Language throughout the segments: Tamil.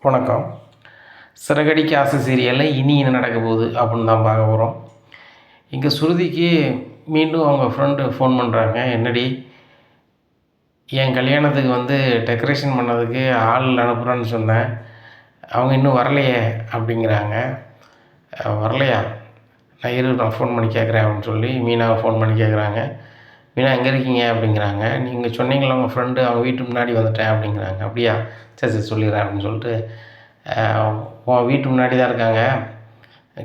வணக்கம். சிறகடிக்க ஆசை சீரியலில் இனி என்ன நடக்க போகுது அப்படின்னு தான் பார்க்க போகிறோம். இங்கே சுருதிக்கு மீண்டும் அவங்க ஃப்ரெண்டு ஃபோன் பண்ணுறாங்க. என்னடி என் கல்யாணத்துக்கு டெக்கரேஷன் பண்ணதுக்கு ஆள் அனுப்புகிறேன்னு சொன்னேன், அவங்க இன்னும் வரலையே அப்படிங்கிறாங்க. வரலையா? நான் ஃபோன் பண்ணி கேட்குறேன் அப்படின்னு சொல்லி மீனாவை ஃபோன் பண்ணி கேட்குறாங்க. மீனா எங்கே இருக்கீங்க அப்படிங்கிறாங்க. நீங்கள் சொன்னீங்களா உங்கள் ஃப்ரெண்டு அவங்க வீட்டு முன்னாடி வந்துட்டேன் அப்படிங்கிறாங்க. அப்படியா? சரி சரி சொல்லிடுறேன் அப்படின்னு சொல்லிட்டு உன் வீட்டு முன்னாடி தான் இருக்காங்க,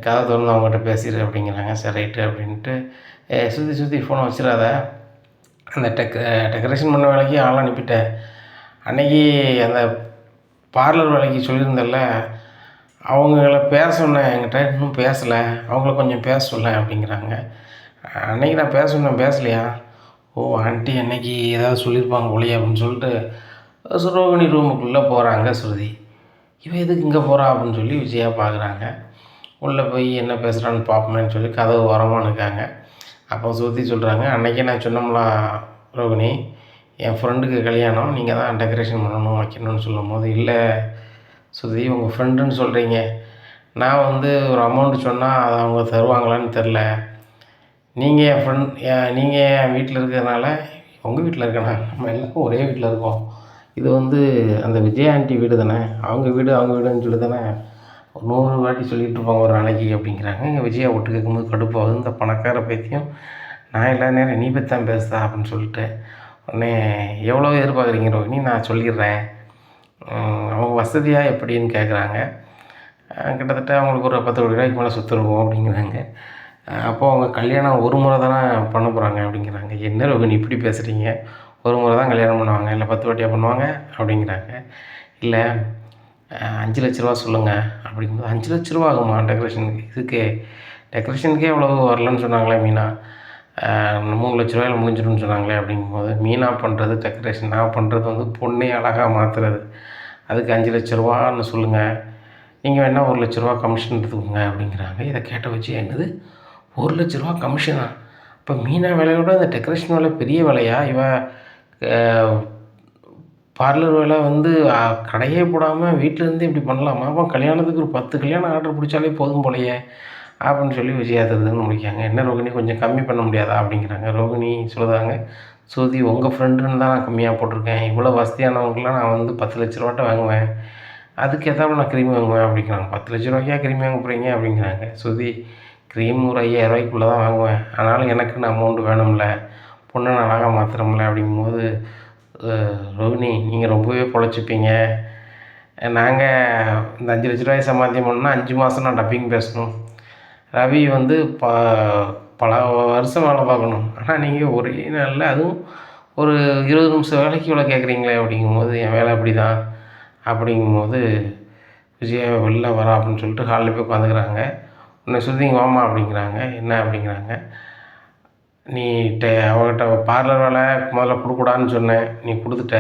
கதை திறந்து அவங்ககிட்ட பேசிடு அப்படிங்கிறாங்க. சரி ரைட்டு அப்படின்ட்டு சுற்றி சுற்றி ஃபோனை வச்சிடாத, அந்த டெக்கரேஷன் பண்ண வேலைக்கு ஆள் அனுப்பிட்டேன். அன்றைக்கி அந்த பார்லர் வேலைக்கு சொல்லியிருந்தேன்ல, அவங்கள பேச சொன்னேன், என்கிட்ட இன்னும் பேசலை, அவங்கள கொஞ்சம் பேச சொல்லேன் அப்படிங்கிறாங்க. அன்றைக்கி நான் பேச சொன்னேன், பேசலையா? ஓ ஆண்டி அன்னைக்கு ஏதாவது சொல்லியிருப்பாங்க ஒளிய அப்படின்னு சொல்லிட்டு ரோகிணி ரூமுக்குள்ளே போகிறாங்க ஸ்ருதி. இவன் எதுக்கு இங்கே போகிறா அப்படின்னு சொல்லி விஜயா பார்க்குறாங்க. உள்ளே போய் என்ன பேசுகிறான்னு பார்ப்போமேன்னு சொல்லி கதவு ஓரமாக நிற்காங்க. அப்போ ஸ்ருதி சொல்கிறாங்க, அன்றைக்கே நான் சொன்னோம்ல ரோகிணி, என் ஃப்ரெண்டுக்கு கல்யாணம், நீங்கள் தான் டெக்கரேஷன் பண்ணணும் வைக்கணும்னு சொல்லும் போது, இல்லை ஸ்ருதி உங்கள் ஃப்ரெண்டுன்னு சொல்கிறீங்க, நான் ஒரு அமௌண்ட்டு சொன்னால் அதை அவங்க தருவாங்களான்னு தெரில, நீங்கள் என் ஃப்ரெண்ட் நீங்கள் என் வீட்டில் இருக்கிறதுனால, உங்கள் வீட்டில் இருக்கேண்ணா, நம்ம எல்லாருக்கும் ஒரே வீட்டில் இருக்கோம், இது அந்த விஜயா ஆண்டி வீடு தானே, அவங்க வீடுன்னு சொல்லி தானே ஒரு 100 வாட்டி சொல்லிகிட்டு இருப்பாங்க ஒரு நாளைக்கு அப்படிங்கிறாங்க. இங்கே விஜயா ஒட்டு கேட்கும்போது கடுப்பாகுது. இந்த பணக்கார பைத்தியம் நான் எல்லா நேரம் நீ பற்றி தான் பேசுதா அப்படின்னு சொல்லிட்டு, உடனே எவ்வளோ எதிர்பார்க்குறீங்க ரோஹிணி, நான் சொல்லிடுறேன், அவங்க வசதியாக எப்படின்னு கேட்குறாங்க. கிட்டத்தட்ட அவங்களுக்கு ஒரு 10 கோடி ரூபாய்க்கு மேலே சொத்து இருக்கும் அப்படிங்கிறாங்க. அப்போது அவங்க கல்யாணம் ஒரு முறை தானே பண்ண போகிறாங்க அப்படிங்கிறாங்க. என்ன ரோகிணி இப்படி பேசுகிறீங்க, ஒரு முறை தான் கல்யாணம் பண்ணுவாங்க, இல்லை 10 வாட்டியாக பண்ணுவாங்க அப்படிங்கிறாங்க. இல்லை 5 லட்ச ரூபா சொல்லுங்கள் அப்படிங்கும்போது, 5 லட்ச ரூபா ஆகுமா டெக்கரேஷனுக்கு? டெக்கரேஷனுக்கே அவ்வளோ வரலன்னு சொன்னாங்களே மீனா, 3 லட்ச ரூபாயில் முடிஞ்சிடும்னு சொன்னாங்களே அப்படிங்கும்போது, மீனா பண்ணுறது டெக்கரேஷன், நான் பண்ணுறது பொண்ணே அழகாக மாற்றுறது, அதுக்கு 5 லட்ச ரூபான்னு சொல்லுங்கள், நீங்கள் வேணால் 1 லட்ச ரூபா கமிஷன் எடுத்துக்கோங்க அப்படிங்கிறாங்க. இதை கேட்ட வச்சு என்னது 1 லட்ச ரூபா கமிஷனா? இப்போ மீனா வேலையோட இந்த டெக்கரேஷன் வேலை பெரிய வேலையா? பார்லர் வேலை கடையே போடாமல் வீட்டிலேருந்து இப்படி பண்ணலாமா? அப்போ கல்யாணத்துக்கு ஒரு 10 கல்யாணம் ஆர்டர் பிடிச்சாலே போதும் போலையே அப்படின்னு சொல்லி விஜயா தருதுன்னு முடிக்காங்க. என்ன ரோகிணி கொஞ்சம் கம்மி பண்ண முடியாதா அப்படிங்கிறாங்க. ரோகிணி சொல்லுதாங்க, சுருதி உங்கள் ஃப்ரெண்டுன்னு தான் நான் கம்மியாக போட்டிருக்கேன், இவ்வளோ வசதியானவங்களாம் நான் 10 லட்ச ரூபாட்ட வாங்குவேன், அதுக்கு ஏதாவது நான் க்ரீம் வாங்குவேன் அப்படிங்கிறாங்க. 10 லட்ச ரூபாய்க்கா க்ரீம் வாங்க போகிறீங்க அப்படிங்கிறாங்க. சுருதி க்ரீம் ஒரு 5000 ரூபாய்க்குள்ளே தான் வாங்குவேன், ஆனாலும் எனக்குன்னு அமௌண்ட்டு வேணும்ல, பொண்ணை நான் அழகாக மாற்றுறோம்ல அப்படிங்கும்போது, ரோகிணி நீங்கள் ரொம்பவே பொழைச்சிப்பீங்க, நாங்கள் இந்த 5 லட்ச ரூபாய் சம்பாத்தியம் பண்ணோன்னா 5 மாதம் நான் டப்பிங் பேசணும், ரவி பல வருஷம் வேலை பார்க்கணும், ஆனால் நீங்கள் ஒரே நாளில் அதுவும் ஒரு 20 நிமிஷம் வேலைக்கு இவ்வளோ கேட்குறீங்களே அப்படிங்கும்போது, என் வேலை அப்படி தான் அப்படிங்கும்போது விஜயா வெளில வரா அப்படின்னு சொல்லிட்டு ஹாலில் போய் உட்காந்துக்கிறாங்க. உன்னை சுருதிங்க வாமா அப்படிங்கிறாங்க. என்ன அப்படிங்கிறாங்க, நீ அவகிட்ட பார்லர் வேலை முதல்ல கொடுக்கூடாதுன்னு சொன்னேன், நீ கொடுத்துட்ட,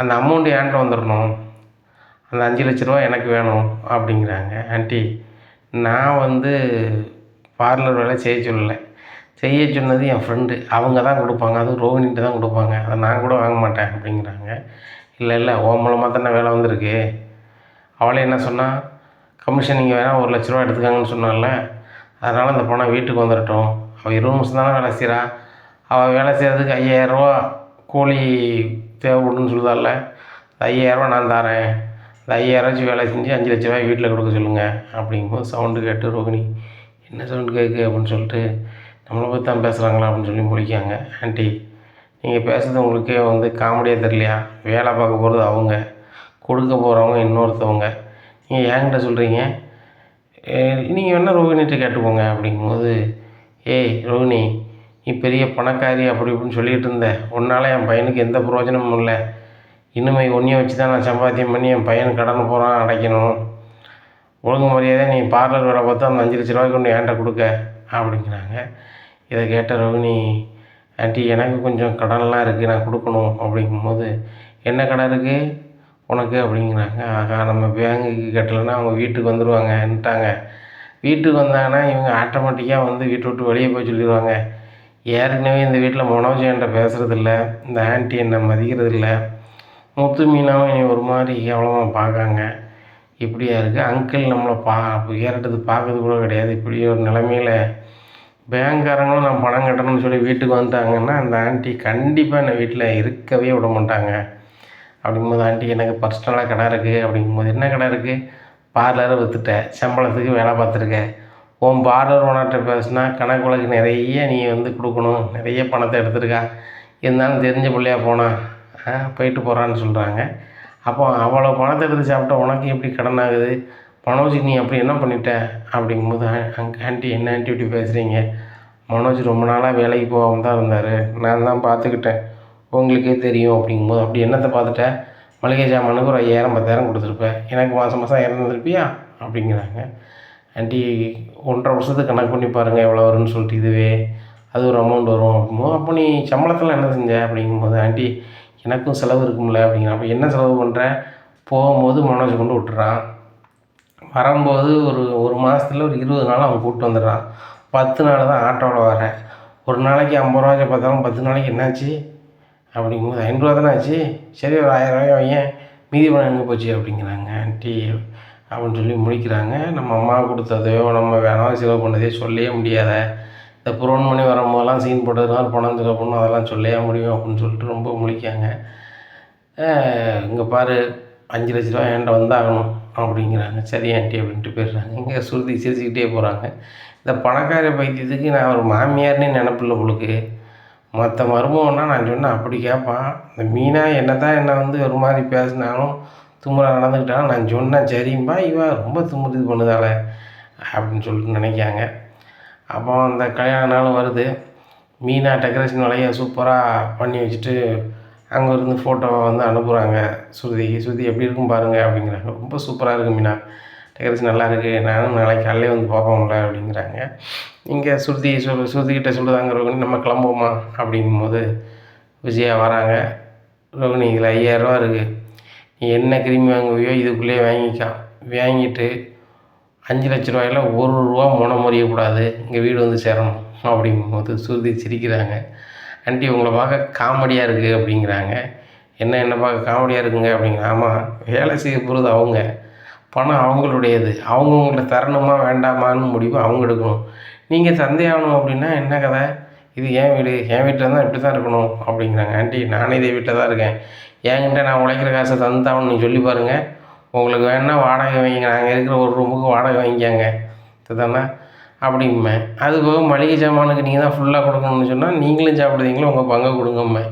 அந்த அமௌண்ட்டு ஏன்ட்ட வந்துடணும், அந்த 5 லட்ச ரூபா எனக்கு வேணும் அப்படிங்கிறாங்க. ஆண்டி நான் பார்லர் வேலை செய்ய சொல்லலை, செய்ய சொன்னது என் ஃப்ரெண்டு, அவங்க தான் கொடுப்பாங்க, அதுவும் ரோஹிணிகிட்ட தான் கொடுப்பாங்க, அதை நான் கூட வாங்க மாட்டேன் அப்படிங்கிறாங்க. இல்லை இல்லை உன் மூலமாக தானே வேலை வந்திருக்கு, அவளே என்ன சொன்னால், கமிஷன் நீங்கள் வேணால் 1 லட்ச ரூபா எடுத்துக்காங்கன்னு சொன்னால, அதனால் அந்த பணம் வீட்டுக்கு வந்துடட்டும், அவள் 20 நிமிஷம் தானே வேலை செய்கிறா, அவள் வேலை செய்கிறதுக்கு 5000 ரூபா கூலி தேவைப்படுன்னு சொல்லுதால, அந்த 5000 ரூபா நான் தரேன், இந்த 5000 வச்சு வேலை செஞ்சு 5 லட்ச ரூபாய் வீட்டில் கொடுக்க சொல்லுங்கள் அப்படிங்கும்போது சவுண்டு கேட்டு ரோகிணி என்ன சவுண்டு கேட்கு அப்படின்னு சொல்லிட்டு, நம்மளை பற்றி தான் பேசுகிறாங்களா அப்படின்னு சொல்லி முடிக்காங்க. ஆண்டி நீங்கள் பேசுகிறது உங்களுக்கே காமெடியாக தெரியலையா, வேலை பார்க்க போகிறது அவங்க, கொடுக்க போகிறவங்க இன்னொருத்தவங்க, நீங்கள் என்கிட்ட சொல்கிறீங்க, நீங்கள் வேணால் ரோகிணிகிட்ட கேட்டுக்கோங்க அப்படிங்கும்போது, ஏய் ரோகிணி நீ பெரிய பணக்காரி அப்படி இப்படின்னு சொல்லிகிட்டு இருந்த, உன்னால் என் பையனுக்கு எந்த பிரயோஜனமும் இல்லை, இன்னுமே ஒன்றையும் வச்சு தான் நான் சம்பாத்தியம் பண்ணி என் பையன் கடன் போகிறான் அடைக்கணும், ஒழுங்கு மரியாதை நீ பார்லர் வேலை பார்த்து அந்த 5 லட்ச ரூபாய்க்கு ஒன்று ஏன்ட்ட கொடுக்க அப்படிங்கிறாங்க. இதை கேட்ட ரோகிணி, ஆண்டி எனக்கு கொஞ்சம் கடன்லாம் இருக்குது நான் கொடுக்கணும் அப்படிங்கும்போது, என்ன கடன் இருக்குது உனக்கு அப்படிங்கிறாங்க. ஆகா நம்ம பேங்குக்கு கட்டலைன்னா அவங்க வீட்டுக்கு வந்துடுவாங்கன்ட்டாங்க, வீட்டுக்கு வந்தாங்கன்னா இவங்க ஆட்டோமேட்டிக்காக வீட்டை விட்டு வெளியே போய் சொல்லிடுவாங்க, ஏற்கனவே இந்த வீட்டில் மனோஜ் என்கிட்ட பேசுகிறதில்ல, இந்த ஆண்டி என்னை மதிக்கிறதில்ல, முத்து மீனாவும் என்னை ஒரு மாதிரி கேவலமாக பார்க்காங்க, இப்படியா இருக்குது அங்கிள் நம்மளை ஏறிட்டது பார்க்கறது கூட கிடையாது. இப்படி ஒரு நிலைமையில் பேங்க்காரங்களும் நான் பணம் கட்டணும்னு சொல்லி வீட்டுக்கு வந்துட்டாங்கன்னா அந்த ஆண்டி கண்டிப்பாக என்னை வீட்டில் இருக்கவே விட மாட்டாங்க. அப்படிங்கும்போது ஆண்டி எனக்கு பர்சனலாக கடை இருக்குது. அப்படிங்கும்போது என்ன கடை இருக்குது? பார்லரை விற்றுட்டேன், சம்பளத்துக்கு வேலை பார்த்துருக்கேன். உன் பார்லர் ஓனர்கிட்ட பேசுனா கணக்கு வழக்கு நிறைய நீ கொடுக்கணும், நிறைய பணத்தை எடுத்துருக்கா, இருந்தாலும் தெரிஞ்ச பிள்ளையா போனால் போயிட்டு போகிறான்னு சொல்கிறாங்க. அப்போ அவ்வளோ பணத்தை எடுத்து சாப்பிட்டா உனக்கு எப்படி கடன் ஆகுது? மனோஜ் நீ அப்படி என்ன பண்ணிட்ட? அப்படிங்கும்போது ஆண்டி என்ன ஆண்டி இப்படி பேசுகிறீங்க? மனோஜ் ரொம்ப நாளாக வேலைக்கு போகாமல் தான் இருந்தார், நான் தான் பார்த்துக்கிட்டேன், உங்களுக்கே தெரியும். அப்படிங்கும்போது அப்படி என்னத்தை பார்த்துட்டேன்? மளிகை சாமானுக்கு ஒரு 5000 10,000 கொடுத்துருப்பேன், எனக்கு மாதம் 1000 தந்துருப்பியா அப்படிங்கிறாங்க. ஆண்டி 1.5 வருஷத்துக்கு கணக்கு பண்ணி பாருங்கள் எவ்வளோ வரும்னு சொல்லிட்டு, இதுவே அது ஒரு அமௌண்ட் வரும் அப்படிங்கும்போது, அப்போ நீ சம்பளத்தில் என்ன செஞ்ச அப்படிங்கும்போது, ஆண்டி எனக்கும் செலவு இருக்கும்ல அப்படிங்கிற. அப்போ என்ன செலவு பண்ணுற? போகும்போது மனோஜ் கொண்டு விட்டுறான், வரும்போது ஒரு மாதத்தில் ஒரு 20 நாள் அவன் கூப்பிட்டு வந்துடுறான், 10 நாள் தான் ஆட்டோவில் வரேன், ஒரு நாளைக்கு 50 ரூபா பார்த்தாலும் 10 நாளைக்கு என்னாச்சு அப்படிங்கும்போது 500 தானே ஆச்சு, சரி ஒரு 1000 ரூபாய் வையன், மீதி பணம் எங்கே போச்சு அப்படிங்கிறாங்க ஆண்டி அப்படின்னு சொல்லி முடிக்கிறாங்க. நம்ம அம்மா கொடுத்ததையோ நம்ம வேணாம் செலவு பண்ணதே சொல்லவே முடியாத, இந்த புரோன் பண்ணி வரும்போதெல்லாம் சீன் போட்டதுனால பணம் செலவு பண்ணணும் அதெல்லாம் சொல்லவே முடியும் அப்படின்னு சொல்லிட்டு ரொம்ப முழிக்காங்க. இங்கே பாரு 5 லட்ச ரூபா என்கிட்ட வந்தாகணும் அப்படிங்கிறாங்க. சரி ஆண்டி அப்படின்ட்டு போயிடுறாங்க. இங்கே சுருதி சிரிச்சுக்கிட்டே போகிறாங்க. இந்த பணக்கார பைத்தியத்துக்கு நான் ஒரு மாமியார்னே நினப்பில்லை உங்களுக்கு. மற்ற மருமகன்னா நான் சொன்னேன் அப்படி கேட்பான். இந்த மீனா என்ன தான் ஒரு மாதிரி பேசினாலும் தும்முறா நடந்துக்கிட்டாலும் நான் சொன்னேன் சரிம்பா, இவன் ரொம்ப திமுரு இது பண்ணுதால அப்படின்னு சொல்லிட்டு நினைக்காங்க. அப்போ அந்த கல்யாண நாள் வருது. மீனா டெக்கரேஷன் வேலையை சூப்பராக பண்ணி வச்சுட்டு அங்கே இருந்து ஃபோட்டோவை அனுப்புகிறாங்க ஸ்ருதிக்கு. ஸ்ருதி எப்படி இருக்கும் பாருங்கள் அப்படிங்கிறாங்க. ரொம்ப சூப்பராக இருக்குது மீனா, டெக்கரேஷன் நல்லா இருக்குது, நானும் நாளைக்கு காலையிலே பார்ப்போம்ல அப்படிங்கிறாங்க. இங்கே ஸ்ருதிக்கிட்ட சொல்லுதாங்க ரோகிணி நம்ம கிளம்புவோமா அப்படிங்கும்போது விஜயா வராங்க. ரோகிணி இதில் 5000 ரூபா இருக்குது, நீ என்ன கிருமி வாங்குவியோ இதுக்குள்ளேயே வாங்கிட்டு 5 லட்ச ரூபாயில் 1 ரூபா முறியக்கூடாது, இங்கே வீடு சேரணும் அப்படிங்கும்போது ஸ்ருதி சிரிக்கிறாங்க. ஆண்டி உங்களை பார்க்க காமெடியாக இருக்குது அப்படிங்கிறாங்க. என்ன பார்க்க காமெடியாக இருக்குங்க அப்படிங்கிற. ஆமாம், வேலை செய்ய போகிறது அவங்க, பணம் அவங்களுடையது, அவங்கவுங்கள்ட்ட தரணுமா வேண்டாமான்னு முடிவு அவங்க எடுக்கணும். நீங்கள் சந்தேகணும் அப்படின்னா என்ன கதை? இது என் வீடு, என் வீட்டில் தான் இப்படி தான் இருக்கணும் அப்படிங்கிறாங்க. ஆண்டி நானே இதே வீட்டில் தான் இருக்கேன், என்கிட்ட நான் உழைக்கிற காசை தந்தாவன்னு நீங்கள் சொல்லி பாருங்கள், உங்களுக்கு வேணால் வாடகை வாங்கிங்க, நாங்கள் இருக்கிற ஒரு ரூமுக்கு வாடகை வாங்கிக்காங்க இதுதானே அப்படிங்குமே. அது போக மளிகை சாமானுக்கு நீங்கள் தான் ஃபுல்லாக கொடுக்கணும்னு சொன்னால் நீங்களும் சாப்பிடுவீங்களோ உங்கள் பங்கை கொடுங்கம்மே.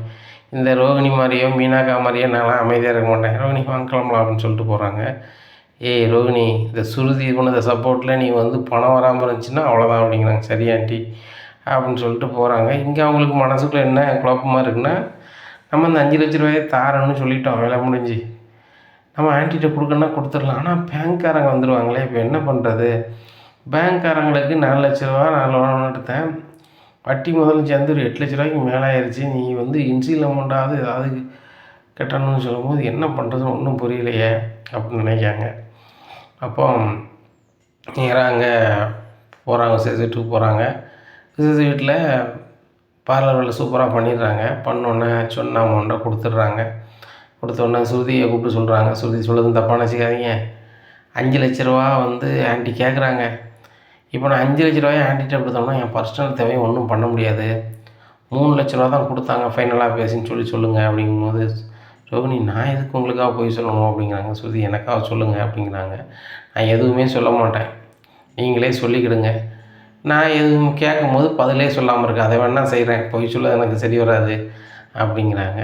இந்த ரோகிணி மாதிரியோ மீனாக்கா மாதிரியோ நான்லாம் அமைதியாக இருக்க மாட்டேன், ரோகிணி வாங்கிக்கலாம்லாம் அப்படின்னு சொல்லிட்டு போகிறாங்க. ஏய் ரோகிணி, இந்த சுருதி பண்ண சப்போர்ட்டில் நீ பணம் வராமல் இருந்துச்சுன்னா அவ்வளோதான் அப்படிங்கிறாங்க. சரி ஆண்டி அப்படின்னு சொல்லிட்டு போகிறாங்க. இங்கே அவங்களுக்கு மனசுக்குள்ளே என்ன குழப்பமாக இருக்குன்னா, நம்ம இந்த 5 லட்ச ரூபாயை தாரன்னு சொல்லிட்டோம், வேலை முடிஞ்சு நம்ம ஆன்ட்டிகிட்ட கொடுக்கணுன்னா கொடுத்துடலாம், ஆனால் பேங்க்காரங்க வந்துடுவாங்களே, இப்போ என்ன பண்ணுறது? பேங்க்காரங்களுக்கு 4 லட்ச ரூபா நான் லோன் எடுத்தேன், வட்டி முதல்ல சேர்ந்து ஒரு 8 லட்ச ரூபாய்க்கு மேலே ஆயிடுச்சு, நீ இன்சியல் அமௌண்ட்டாவது ஏதாவது கட்டணும்னு சொல்லும்போது என்ன பண்ணுறதுன்னு ஒன்றும் புரியலையே அப்படின்னு நினைக்காங்க. அப்போ நேராக அங்கே போகிறாங்க, சிசுக்கு போகிறாங்க. சிசு வீட்டில் பார்லர் வேலை சூப்பராக பண்ணிடுறாங்க. பண்ணோன்னே சொன்ன அமௌண்ட்டை கொடுத்துட்றாங்க. கொடுத்தோடனே ஸ்ருதியை கூப்பிட்டு சொல்கிறாங்க. ஸ்ருதி சொல்லுதுன்னு தப்பாக நினச்சிக்காதீங்க, 5 லட்ச ரூபா ஆண்டி கேட்குறாங்க. இப்போ நான் 5 லட்ச ரூபாயை ஆண்டிகிட்ட கொடுத்தோம்னா என் பர்சனல் தேவையை ஒன்றும் பண்ண முடியாது, 3 லட்ச ரூபா தான் கொடுத்தாங்க ஃபைனலாக பேசின்னு சொல்லுங்கள் அப்படிங்கும்போது, ரோகிணி நான் எதுக்கு உங்களுக்காக போய் சொல்லணும் அப்படிங்கிறாங்க. ஸ்ருதி எனக்காக சொல்லுங்கள் அப்படிங்கிறாங்க. நான் எதுவுமே சொல்ல மாட்டேன், நீங்களே சொல்லிக்கிடுங்க, நான் எதுவும் கேட்கும்போது பதிலே சொல்லாமல் இருக்கேன், அதை வேணால் செய்கிறேன், போய் சொல்ல எனக்கு சரி வராது அப்படிங்கிறாங்க.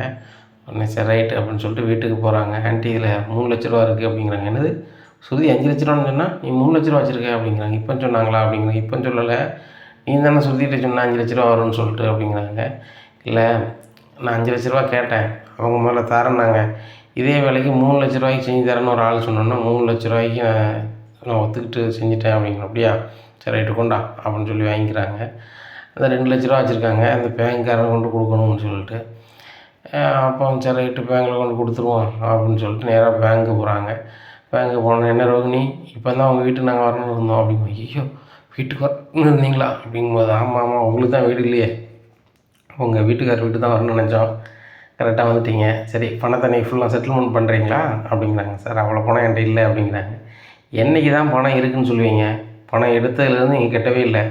உடனே சரி ரைட்டு அப்படின்னு சொல்லிட்டு வீட்டுக்கு போகிறாங்க. ஆண்டி இதில் 3 லட்ச ரூபா இருக்குது அப்படிங்கிறாங்க. என்னது ஸ்ருதி 5 லட்ச ரூபான்னு சொன்னால் நீ 3 லட்ச ரூபா வச்சுருக்க அப்படிங்கிறாங்க. இப்போ சொன்னாங்களா அப்படிங்கிறாங்க. இப்போ சொல்லலை, நீ தானே ஸ்ருதிகிட்ட சொன்னால் 5 லட்ச ரூபா வரும்னு சொல்லிட்டு அப்படிங்கிறாங்க. இல்லை நான் 5 லட்ச ரூபா கேட்டேன், அவங்க முதல்ல தரேன்னாங்க, இதே வேலைக்கு 3 லட்ச ரூபாய்க்கு செஞ்சு தரேன்னு ஒரு ஆள் சொன்னோன்னா 3 லட்ச ரூபாய்க்கு நான் ஒத்துக்கிட்டு செஞ்சுட்டேன் அப்படிங்கிறேன். அப்படியா சரி ரைட்டு கொண்டா அப்படின்னு சொல்லி வாங்கிக்கிறாங்க. அந்த 2 லட்ச ரூபா வச்சுருக்காங்க, அந்த பேங்க்காரனை கொண்டு கொடுக்கணும்னு சொல்லிட்டு. அப்போ சரி ரைட்டு பேங்க்கில் கொண்டு கொடுத்துருவோம் அப்படின்னு சொல்லிட்டு நேராக பேங்க்கு போகிறாங்க. பேங்க்கு போனோன்னா என்ன ரோகிணி இப்போ தான் உங்கள் வீட்டுக்கு நாங்கள் வரணும்னு இருந்தோம் அப்படிங்க. ஐயோ வீட்டுக்கு வரணும்னு இருந்தீங்களா அப்படிங்கும்போது, ஆமாம் உங்களுக்கு தான் வீடு இல்லையே, உங்கள் வீட்டுக்கார் வீட்டு தான் வரணும்னு நினச்சோம், கரெக்டாக வந்துட்டீங்க, சரி பணத்தை நீங்கள் ஃபுல்லாக செட்டில்மெண்ட் பண்ணுறீங்களா அப்படிங்கிறாங்க. சார் அவ்வளோ பணம் என்கிட்ட இல்லை அப்படிங்கிறாங்க. என்றைக்கு தான் பணம் இருக்குதுன்னு சொல்லுவீங்க? பணம் எடுத்ததுலேருந்து நீங்கள் கட்டவே இல்லை.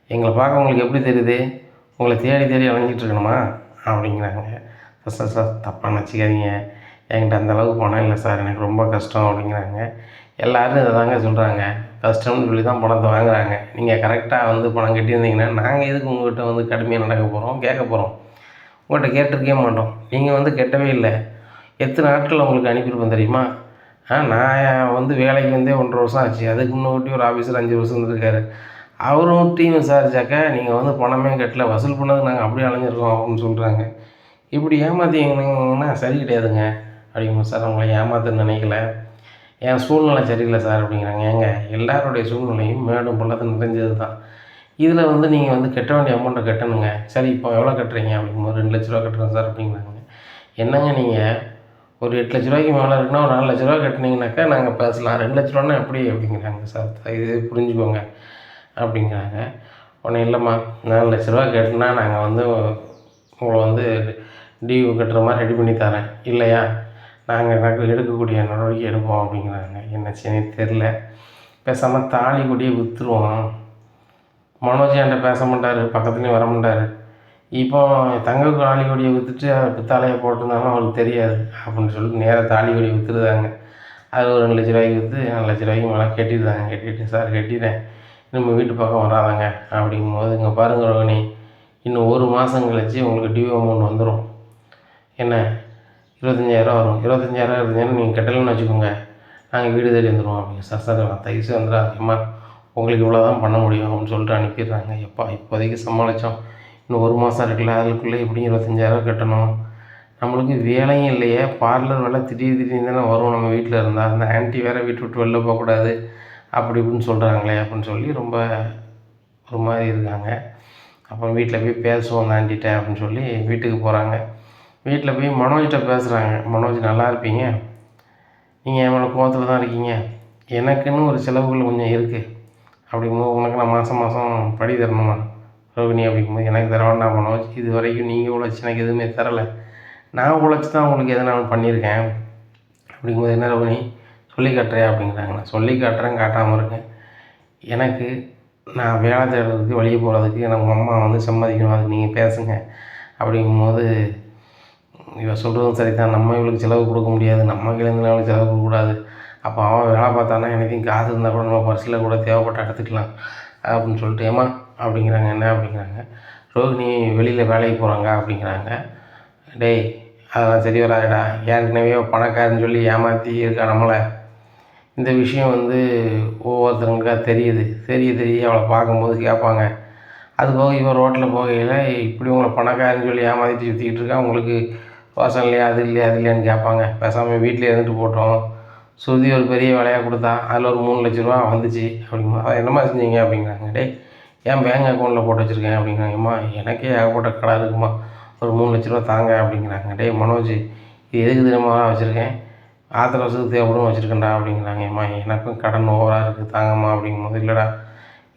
எங்களை பார்க்க உங்களுக்கு எப்படி தெரியுது? உங்களை தேடி தேடி அலைஞ்சிட்டு இருக்கணுமா? அப்படிங்கிறாங்க. சார் சார் சார் தப்பாக நினச்சிக்காதீங்க, என்கிட்ட அந்தளவுக்கு பணம் இல்லை சார், எனக்கு ரொம்ப கஷ்டம் அப்படிங்கிறாங்க. எல்லோரும் இதை தாங்க சொல்கிறாங்க. கஷ்டம்னு சொல்லி தான் பணத்தை வாங்குகிறாங்க. நீங்கள் கரெக்டாக வந்து பணம் கட்டியிருந்தீங்கன்னா நாங்கள் எதுக்கு உங்கள்கிட்ட வந்து கடுமையாக நடக்க போகிறோம், கேட்க போகிறோம்? உங்கள்கிட்ட கேட்டிருக்கவே மாட்டோம். நீங்கள் வந்து கட்டவே இல்லை. எத்தனை நாட்களில் உங்களுக்கு அனுப்பியிருப்போம் தெரியுமா? நான் வந்து வேலைக்கு வந்தே 1.5 வருஷம் ஆச்சு. அதுக்கு முன்னாடி ஒரு ஆஃபீஸர் 5 வருஷம் இருந்திருக்காரு. அவரும் டீம் விசாரிச்சாக்கா நீங்கள் வந்து பணமே கட்டல, வசூல் பண்ணதுக்கு நாங்கள் அப்படியே அலைஞ்சிருக்கோம் அப்படின்னு சொல்கிறாங்க. இப்படி ஏமாற்றிங்கன்னா சரி கிடையாதுங்க அப்படிங்கும்போது, சார் உங்களை ஏமாத்துன்னு நினைக்கல, என் சூழ்நிலை சரியில்லை சார் அப்படிங்கிறாங்க. ஏங்க எல்லாருடைய சூழ்நிலையும் மேடும் பள்ளத்தும் நிறைஞ்சது தான். இதில் வந்து நீங்கள் வந்து கட்ட வேண்டிய அமௌண்ட்டை கட்டணுங்க. சரி இப்போ எவ்வளோ கட்டுறீங்க அப்படிங்கும்போது 2 லட்ச ரூபா கட்டுறேன் சார் அப்படிங்கிறாங்க. என்னங்க நீங்கள் ஒரு 8 லட்ச ரூபாய்க்கு மேலே இருக்குன்னா ஒரு 4 லட்ச ரூபா கட்டினீங்கனாக்கா நாங்கள் பேசலாம். 2 லட்ச ரூபான்னா எப்படி அப்படிங்கிறாங்க. சார் இது புரிஞ்சுக்கோங்க அப்படிங்கிறாங்க. உடனே இல்லைம்மா 4 லட்ச ரூபா கட்டினா நாங்கள் வந்து உங்களை வந்து டியூ கட்டுற மாதிரி ரெடி பண்ணி தரேன், இல்லையா நாங்கள் எடுக்கக்கூடிய நடவடிக்கை எடுப்போம் அப்படிங்கிறாங்க. என்ன செய்யணும் தெரில. பேசாமல் தாலி கொடியை விற்றுருவோம். மனோஜ் என்கிட்ட பேச மாட்டார், பக்கத்துலேயும் வர மாட்டார். இப்போ தங்க தாலி கொடியை விற்றுட்டு பித்தாலையை போட்டிருந்தாலும் அவருக்கு தெரியாது அப்படின்னு சொல்லிட்டு நேராக தாலி கொடியை விற்றுருதாங்க. அது ஒரு 2 லட்ச ரூபாய்க்கு விற்று 4 லட்ச ரூபாய்க்கு மேலே கட்டிடுறாங்க. கட்டிட்டு சார் கட்டிட்டேன், நம்ம வீட்டு பக்கம் வராதாங்க அப்படிங்கும்போது, இங்கே பாருங்கள் ரோகிணி, இன்னும் 1 மாதம் கழிச்சு உங்களுக்கு டியூ அமௌண்ட் வந்துடும். என்ன 25,000 வரும். 25,000 நீங்கள் கட்டலைன்னு வச்சுக்கோங்க, நாங்கள் வீடு தேடி வந்துடுவோம் அப்படிங்க. சார் சார் தயவுசு வந்துடாதீங்கம்மா, உங்களுக்கு இவ்வளோ தான் பண்ண முடியும் அப்படின்னு சொல்லிட்டு அனுப்பிடுறாங்க. எப்பா இப்போதைக்கு சமாளித்தோம், இன்னும் 1 மாதம் இருக்குல்ல, அதுக்குள்ளே எப்படியும் 25,000 கட்டணும். நம்மளுக்கு வேலையும் இல்லையே, பார்லர் வேலை திடீர்னு தானே வரும் நம்ம வீட்டில் இருந்தால். அந்த ஆன்ட்டி வேறு வீட்டு விட்டு வெளில போகக்கூடாது அப்படி இப்படின்னு சொல்கிறாங்களே அப்படின்னு சொல்லி ரொம்ப ஒரு மாதிரி இருக்காங்க. அப்புறம் வீட்டில் போய் பேசுவோம் அந்த ஆன்ட்டிகிட்ட அப்படின்னு சொல்லி வீட்டுக்கு போகிறாங்க. வீட்டில் போய் மனோஜ்கிட்ட பேசுகிறாங்க. மனோஜ் நல்லா இருப்பீங்க, நீங்கள் என் மேலே கோவத்தில் தான் இருக்கீங்க, எனக்குன்னு ஒரு செலவுகள் கொஞ்சம் இருக்குது அப்படிங்கும்போது, உனக்கு நான் மாதம் மாதம் படி தரணுமா ரோகிணி அப்படிங்கும்போது, எனக்கு தர வேண்டாம் மனோஜ், இது வரைக்கும் நீங்கள் உழைச்சி எனக்கு எதுவுமே தரலை, நான் உழைச்சி தான் உங்களுக்கு எதை நான் பண்ணியிருக்கேன் அப்படிங்கும்போது, என்ன ரோகிணி சொல்லி காட்டுறியா அப்படிங்கிறாங்க. நான் சொல்லி காட்டுறேன், காட்டாமல் இருக்கேன். எனக்கு நான் வேலை தேடுறதுக்கு வெளியே போகிறதுக்கு எனக்கு உங்கள் அம்மா வந்து சம்மதிக்கணும், அதுக்கு நீங்கள் பேசுங்க அப்படிங்கும்போது, இவன் சொல்கிறதும் சரி தான், நம்ம இவளுக்கு செலவு கொடுக்க முடியாது, நம்ம கையிலேருந்து அவளுக்கு செலவு கொடுக்கக்கூடாது, அப்போ அவன் வேலை பார்த்தானா எனக்கும் காசு இருந்தால் கூட நம்ம பர்ஸில் கூட தேவைப்பட்ட எடுத்துக்கலாம் அப்படின்னு சொல்லிட்டு, ஏம்மா அப்படிங்கிறாங்க. என்ன அப்படிங்கிறாங்க. ரோகிணி வெளியில் வேலைக்கு போகிறாங்க அப்படிங்கிறாங்க. டேய் அதெல்லாம் சரி வராதுடா, ஏற்கனவே பணக்காரன்னு சொல்லி ஏமாற்றி இருக்கா நம்மளை. இந்த விஷயம் வந்து ஒவ்வொருத்தருங்களுக்காக தெரியுது, தெரிய அவளை பார்க்கும்போது கேட்பாங்க. அதுபோக இவன் ரோட்டில் போகையில் இப்படி உங்களை பணக்காரன்னு சொல்லி ஏமாற்றிட்டு சுற்றிக்கிட்டு இருக்கா, உங்களுக்கு ரோசம் இல்லையா, அது இல்லையா அது இல்லையான்னு கேட்பாங்க. பேசாமல் வீட்டில் இருந்துட்டு போட்டோம். சுருதி ஒரு பெரிய வேலையாக கொடுத்தா, அதில் ஒரு 3 லட்ச ரூபா வந்துச்சு அப்படிங்கும்போது, அதை என்னம்மா செஞ்சீங்க அப்படிங்கிறாங்க. டேய் ஏன் பேங்க் அக்கௌண்ட்டில் போட்டு வச்சுருக்கேன் அப்படிங்கிறாங்க. அம்மா எனக்கே ஏகப்பட்ட கடை இருக்குமா, ஒரு 3 லட்ச ரூபா தாங்க அப்படிங்கிறாங்க. டேய் மனோஜ், இது எதுக்கு தெரியுமா வச்சுருக்கேன், ஆத்திர அவசரத்துக்கு தேவைப்படும் வச்சுருக்கேன்டா அப்படிங்கிறாங்க. அம்மா எனக்கும் கடன் ஓவராக இருக்குது தாங்கம்மா அப்படிங்கும்போது, இல்லைடா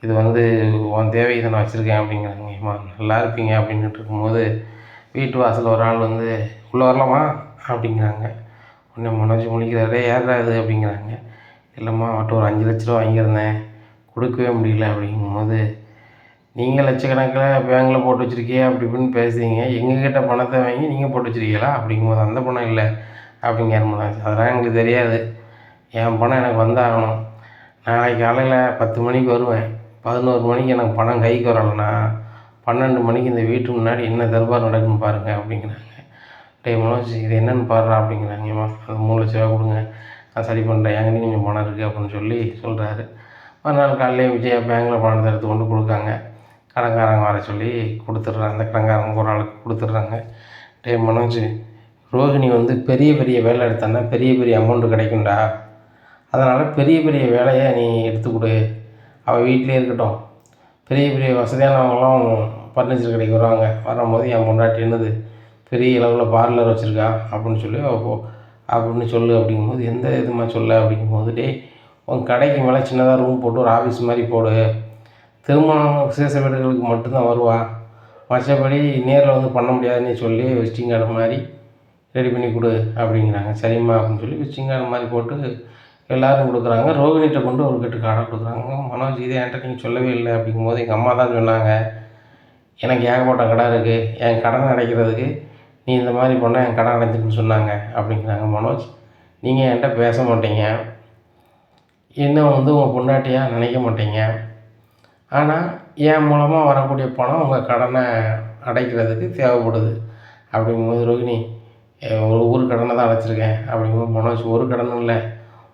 இது வந்து உன் தேவைக்கு நான் வச்சுருக்கேன் அப்படிங்கிறாங்க. அம்மா நல்லா இருப்பீங்க அப்படின்ட்டு இருக்கும்போது, வீட்டு வாசலில் ஒரு ஆள் வந்து உள்ளே வரலாமா அப்படிங்கிறாங்க. உடனே மனோஜ் முழிக்கிறாரு, ஏறா இது அப்படிங்கிறாங்க. இல்லைம்மா அவர்கிட்ட ஒரு 5 லட்ச ரூபா வாங்கியிருந்தேன், கொடுக்கவே முடியல அப்படிங்கும்போது, நீங்கள் லட்சக்கணக்கில் பேங்கில் போட்டு வச்சுருக்கீங்க அப்படி இப்படின்னு பேசுகிறீங்க, எங்ககிட்ட பணத்தை வாங்கி நீங்கள் போட்டு வச்சுருக்கீங்களா அப்படிங்கும்போது, அந்த பணம் இல்லை அப்படிங்கிற மனோஜ். அதெல்லாம் எங்களுக்கு தெரியாது, என் பணம் எனக்கு வந்தாகணும், நாளைக்கு காலையில் 10 மணிக்கு வருவேன், 11 மணிக்கு எனக்கு பணம் கைக்கு வரலைன்னா 12 மணிக்கு இந்த வீட்டு முன்னாடி என்ன தர்பார் நடக்குன்னு பாருங்கள் அப்படிங்கிறாங்க. டேய் மனோஜ் இது என்னென்னு பாடுறா அப்படிங்கிறாங்க. ஏம்மா அந்த 3 லட்ச ரூபா கொடுங்க, நான் சரி பண்ணுறேன், என்கிட்ட கொஞ்சம் பணம் இருக்குது அப்படின்னு சொல்லி சொல்கிறாரு. மறுநாள் காலையிலே விஜயா பேங்கில் பணத்தை எடுத்து கொண்டு கொடுக்காங்க. கடன்காரங்க வர சொல்லி கொடுத்துட்றாங்க, அந்த கடன்காரங்க ஒரு ஆளுக்கு கொடுத்துட்றாங்க. டேய் மனோஜ், ரோகிணி வந்து பெரிய பெரிய வேலை எடுத்தான்னா பெரிய பெரிய அமௌண்ட்டு கிடைக்கும்டா, அதனால் பெரிய பெரிய வேலையை நீ எடுத்து கொடு, அவள் வீட்டிலே இருக்கட்டும், பெரிய பெரிய வசதியானவங்களாம் ஃபர்னிச்சர் கடைக்கு வருவாங்க, வரும்போது என் பொண்டாட்டி என்னது பெரிய அளவில் பார்லர் வச்சுருக்கா அப்படின்னு சொல்லி அப்படின்னு சொல்லு அப்படிங்கும்போது, எந்த இதுமா சொல்ல அப்படிங்கும்போது, டேய் உன் கடைக்கு மேலே சின்னதாக ரூம் போட்டு ஒரு ஆஃபீஸ் மாதிரி போடு, திருமணம் விசேஷ வீடுகளுக்கு மட்டும்தான் வருவா, மற்றபடி நேரில் வந்து பண்ண முடியாதுன்னு சொல்லி விசிட்டிங் கார்டு மாதிரி ரெடி பண்ணி கொடு அப்படிங்கிறாங்க. சரிம்மா அப்படின்னு சொல்லி விசிட்டிங் கார்டு மாதிரி போட்டு எல்லோரும் கொடுக்குறாங்க. ரோகிணிகிட்ட கொண்டு ஒரு கட்டு கடை கொடுக்குறாங்க. மனோஜ் இதை என்கிட்ட நீங்கள் சொல்லவே இல்லை அப்படிங்கும்போது எங்கள் அம்மா தான் சொன்னாங்க, எனக்கு ஏகப்பட்ட கடை இருக்குது, என் கடனை அடைக்கிறதுக்கு நீ இந்த மாதிரி பண்ணால் என் கடன் அடைஞ்சிருக்குன்னு சொன்னாங்க அப்படிங்கிறாங்க. மனோஜ், நீங்கள் என்கிட்ட பேச மாட்டீங்க, இன்னும் உங்கள் பொண்டாட்டியாக நினைக்க மாட்டீங்க, ஆனால் என் மூலமாக வரக்கூடிய பணம் உங்கள் கடனை அடைக்கிறதுக்கு தேவைப்படுது அப்படிங்கும்போது, ரோகிணி ஒரு கடனை தான் அடைச்சிருக்கேன் அப்படிங்கும்போது, மனோஜ் ஒரு கடனும் இல்லை,